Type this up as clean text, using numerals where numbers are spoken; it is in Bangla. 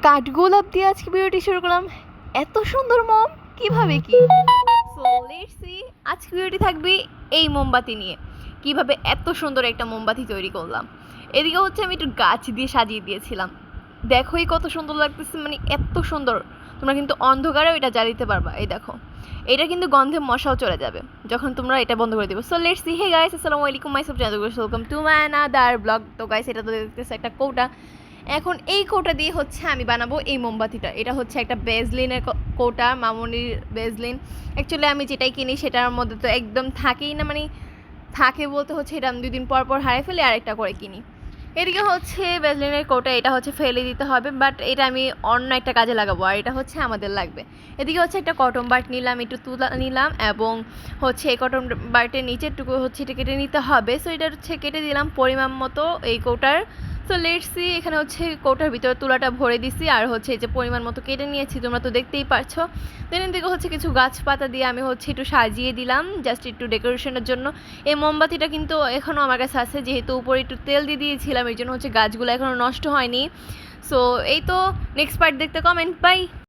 কাঠগোলাপ দিয়ে আজকে ভিডিওটি শুরু করলাম। এত সুন্দর মোম কিভাবে কি, সো লেটস সি। আজকে ভিডিওটি থাকবে এই মোমবাতি নিয়ে, কিভাবে এত সুন্দর একটা মোমবাতি তৈরি করলাম। এদিকে হচ্ছে আমি একটু গাছ দিয়ে সাজিয়ে দিয়েছিলাম, দেখোই কত সুন্দর লাগতেছে, মানে এত সুন্দর। তোমরা কিন্তু অন্ধকারেও এটা জ্বালিতে পারবা। এই দেখো, এটা কিন্তু গন্ধে মশাও চলে যাবে যখন তোমরা এটা বন্ধ করে দিবে। So let's see. Hey guys, আসসালামু আলাইকুম, মাই সব channel, welcome to my another blog. তো গাইস, এটা তো দেখতেছে একটা কৌটা। এখন এই কৌটা দিয়ে হচ্ছে আমি বানাবো এই মোমবাতিটা। এটা হচ্ছে একটা বেজলিনের কৌটা, মামনির বেজলিন। অ্যাকচুয়ালি আমি যেটাই কিনি সেটার মধ্যে তো একদম থাকেই না, মানে থাকে বলতে হচ্ছে এটা আমি 2 দিন পর পর হারিয়ে ফেলি, আরেকটা করে কিনি। এদিকে হচ্ছে বেজলিনের কৌটা, এটা হচ্ছে ফেলে দিতে হবে, বাট এটা আমি অন্য একটা কাজে লাগাবো, আর এটা হচ্ছে আমাদের লাগবে। এদিকে হচ্ছে একটা কটন বাট নিলাম, একটু তুলা নিলাম, এবং হচ্ছে এই কটন বাটের নিচের টুকু হচ্ছে এটা কেটে নিতে হবে। সো এটা হচ্ছে কেটে দিলাম পরিমাণ মতো এই কৌটার। So let's C. এখানে হচ্ছে কৌটার ভিতরে তুলাটা ভরে দিছি, আর হচ্ছে এই যে পরিমাণ মতো কেটে নিয়েছি, তোমরা তো দেখতেই পারছো। দেন এদিকে হচ্ছে কিছু গাছপাতা দিয়ে আমি হচ্ছে একটু সাজিয়ে দিলাম, জাস্ট একটু ডেকোরেশনের জন্য। এই মোমবাতিটা কিন্তু এখনও আমার কাছে আছে, যেহেতু উপরে একটু তেল দিয়ে দিয়েছিলাম, এই জন্য হচ্ছে গাছগুলো এখনও নষ্ট হয়নি। সো এই তো, নেক্সট পার্ট দেখতে কমেন্ট, বাই।